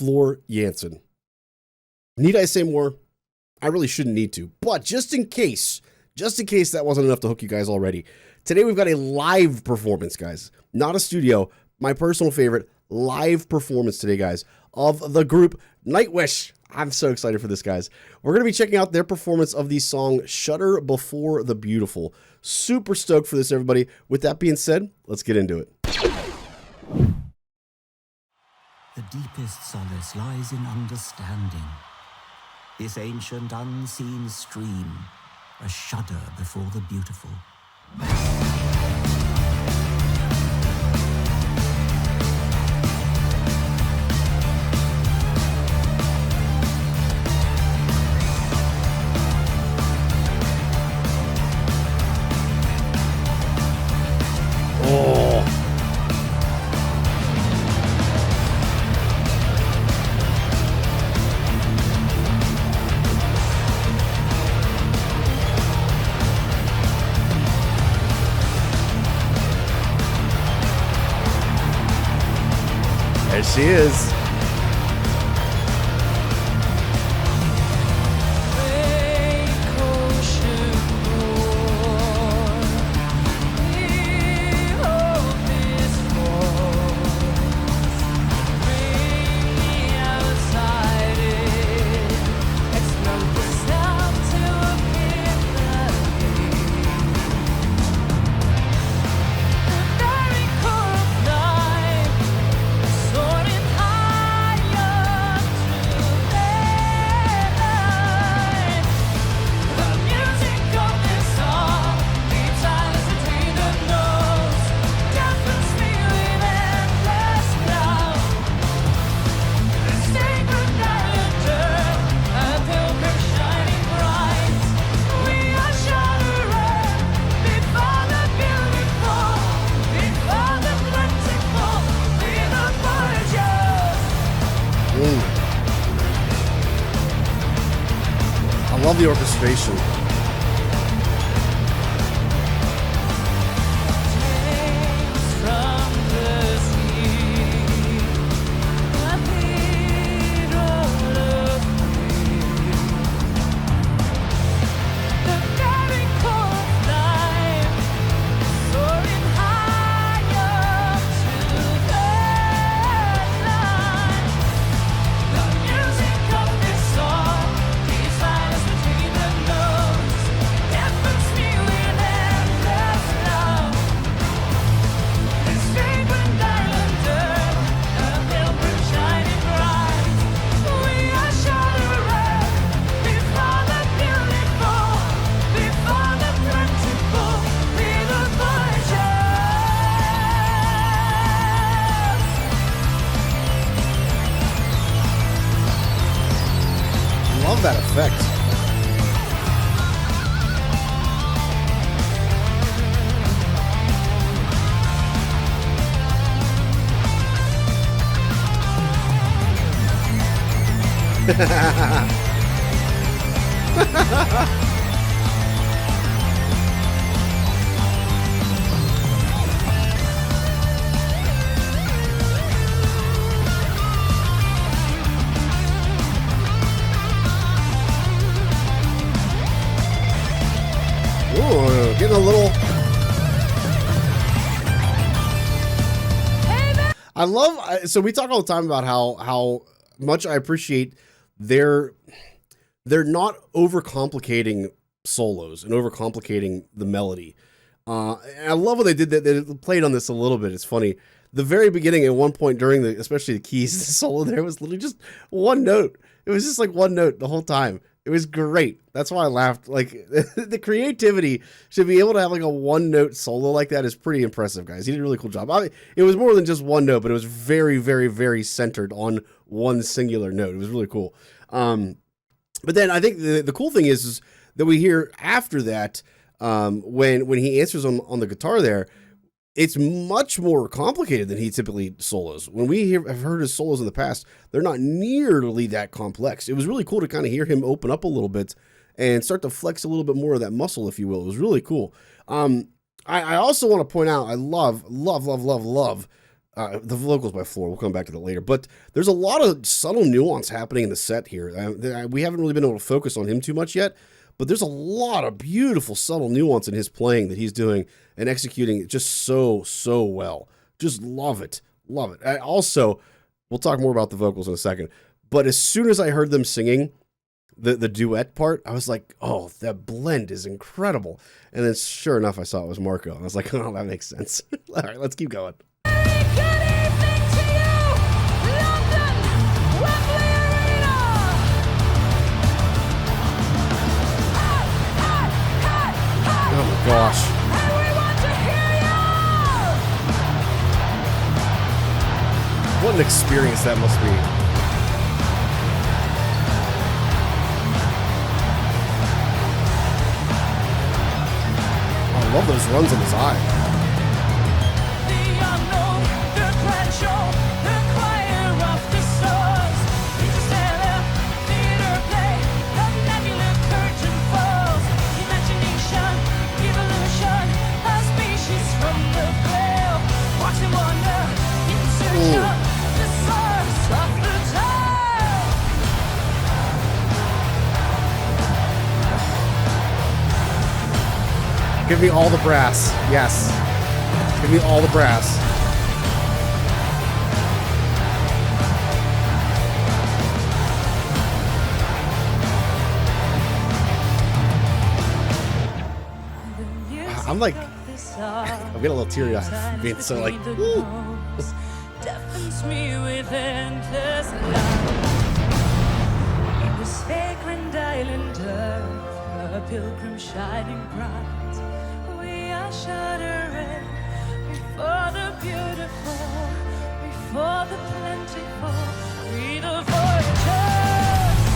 Floor Jansen. Need I say more? I really shouldn't need to, but just in case that wasn't enough to hook you guys already, today we've got a live performance, guys. Not a studio, my personal favorite live performance today, guys, of the group Nightwish. I'm so excited for this, guys. We're going to be checking out their performance of the song Shudder Before the Beautiful. Super stoked for this, everybody. With that being said, let's get into it. The deepest solace lies in understanding. This ancient unseen stream, a shudder before the beautiful. There she is. I love the orchestration. Love that effect. Ooh, getting a little. I love. So we talk all the time about how much I appreciate they're not overcomplicating solos and overcomplicating the melody. And I love what they did. That they played on this a little bit. It's funny. The very beginning, at one point during especially the keys solo, there was literally just one note. It was just like one note the whole time. It was great. That's why I laughed. Like, the creativity to be able to have like a one note solo like that is pretty impressive, guys. He did a really cool job. It was more than just one note, but it was very, very, very centered on one singular note. It was really cool. But then I think the cool thing is that we hear after that, when he answers on the guitar there, it's much more complicated than he typically solos. When we have heard his solos in the past, they're not nearly that complex. It was really cool to kind of hear him open up a little bit and start to flex a little bit more of that muscle, if you will. It was really cool. I also want to point out, I love The vocals by Floor. We'll come back to that later. But there's a lot of subtle nuance happening in the set here. We haven't really been able to focus on him too much yet, but there's a lot of beautiful subtle nuance in his playing that he's doing and executing just so well. Just love it. Love it. Also, we'll talk more about the vocals in a second, but as soon as I heard them singing the duet part, I was like, oh, that blend is incredible. And then sure enough, I saw it was Marco. I was like, oh, that makes sense. All right, let's keep going. Oh my gosh. What an experience that must be. I love those runs in his eye. Give me all the brass. Yes. Give me all the brass. I'm like, I'm getting a little teary-eyed being so like, woo. Deafens me with endless love. In this vagrant island earth, a pilgrim shining bright. Shuddering before the beautiful, before the plentiful, we the voyagers,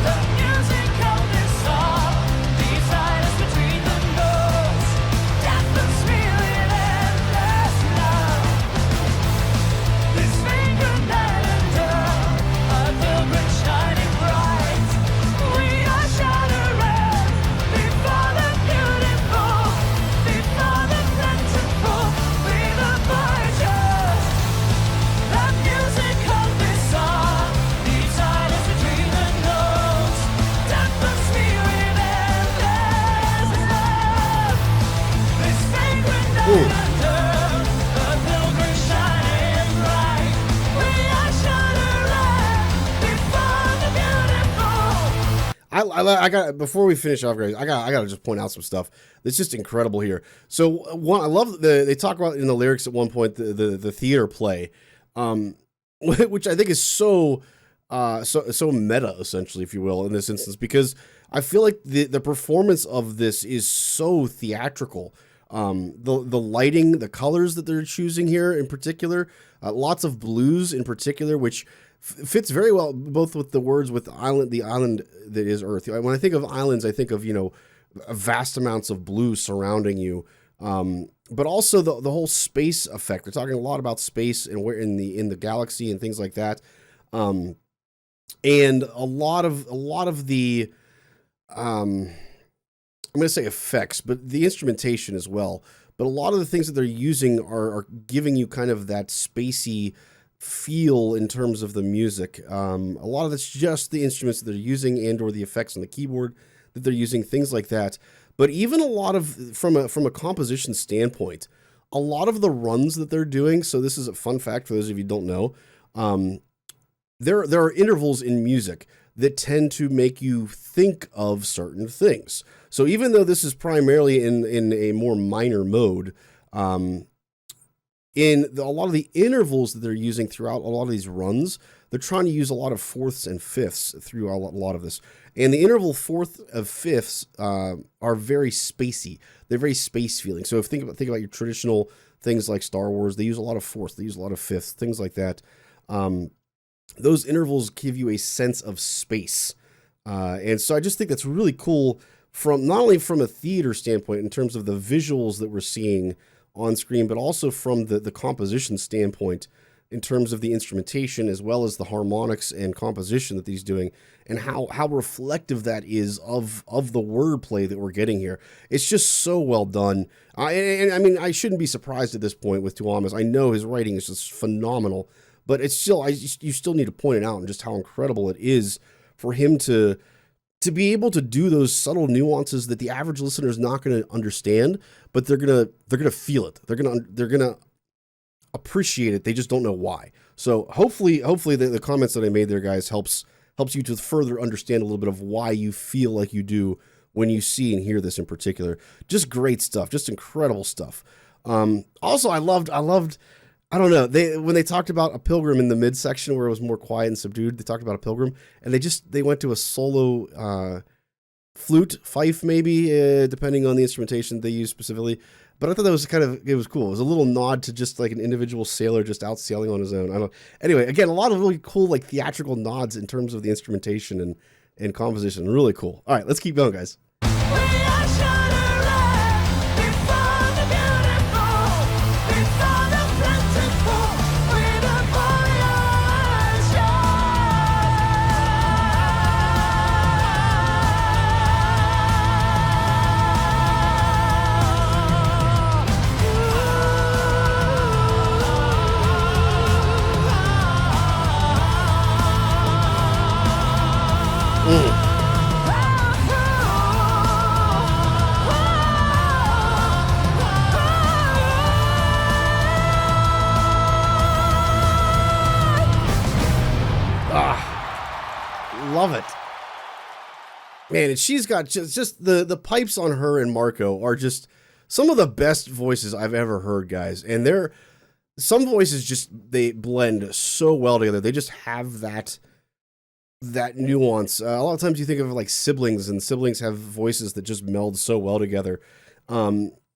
the music of this song, beside us between the notes, deafens me with endless love. This vagrant island earth, a pilgrim shining bright, we are shuddering before the beautiful. I got, before we finish off, guys, I got to just point out some stuff that's just incredible here. So one, I love they talk about in the lyrics at one point the theater play, which I think is so meta, essentially, if you will, in this instance, because I feel like the performance of this is so theatrical. The lighting, the colors that they're choosing here in particular, lots of blues in particular, which fits very well both with the words with the island that is Earth. When I think of islands, I think of, vast amounts of blue surrounding you, but also the whole space effect. They're talking a lot about space and where in the galaxy and things like that, and a lot of the I'm going to say effects, but the instrumentation as well. But a lot of the things that they're using are giving you kind of that spacey feel in terms of the music. A lot of it's just the instruments that they're using and or the effects on the keyboard that they're using, things like that. But even a lot of, from a composition standpoint, a lot of the runs that they're doing, so this is a fun fact for those of you who don't know, there are intervals in music that tend to make you think of certain things. So even though this is primarily in a more minor mode, a lot of the intervals that they're using throughout a lot of these runs, they're trying to use a lot of fourths and fifths through a lot of this. And the interval fourth of fifths are very spacey. They're very space feeling. So if think about your traditional things like Star Wars, they use a lot of fourths, they use a lot of fifths, things like that. Those intervals give you a sense of space. And so I just think that's really cool, from not only from a theater standpoint in terms of the visuals that we're seeing on screen, but also from the composition standpoint. in terms of the instrumentation as well as the harmonics and composition that he's doing, and how reflective that is of the wordplay that we're getting here. It's just so well done. And I mean, I shouldn't be surprised at this point with Tuomas. I know his writing is just phenomenal, but it's still, you still need to point it out and just how incredible it is for him to be able to do those subtle nuances that the average listener is not going to understand, but they're gonna feel it. They're gonna appreciate it. They just don't know why. So hopefully the comments that I made there, guys, helps you to further understand a little bit of why you feel like you do when you see and hear this in particular. Just great stuff, just incredible stuff. Also, I loved, I don't know, when they talked about a pilgrim in the midsection where it was more quiet and subdued, they talked about a pilgrim, and they went to a solo flute, fife maybe, depending on the instrumentation they used specifically. But I thought that was it was cool. It was a little nod to just like an individual sailor just out sailing on his own. Anyway, again, a lot of really cool like theatrical nods in terms of the instrumentation and composition. Really cool. All right, let's keep going, guys. Love it, man. And she's got just the pipes on her and Marco are just some of the best voices I've ever heard, guys. And some voices just, they blend so well together. They just have that nuance. A lot of times you think of like siblings, and siblings have voices that just meld so well together.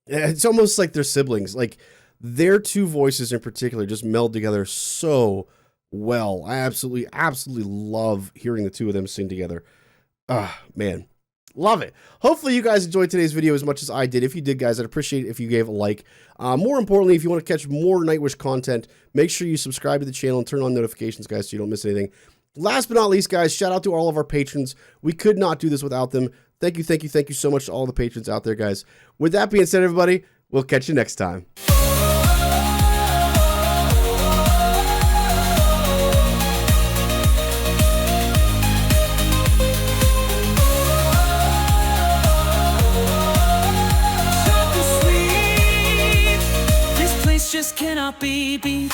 It's almost like they're siblings. Like their two voices in particular just meld together so well. I absolutely love hearing the two of them sing together. Man, love it. Hopefully you guys enjoyed today's video as much as I did. If you did, guys, I'd appreciate it if you gave a like. More importantly, if you want to catch more Nightwish content, make sure you subscribe to the channel and turn on notifications, guys, so you don't miss anything. Last but not least, guys, shout out to all of our patrons. We could not do this without them. Thank you so much to all the patrons out there, guys. With that being said, everybody, we'll catch you next time. Just cannot be beat.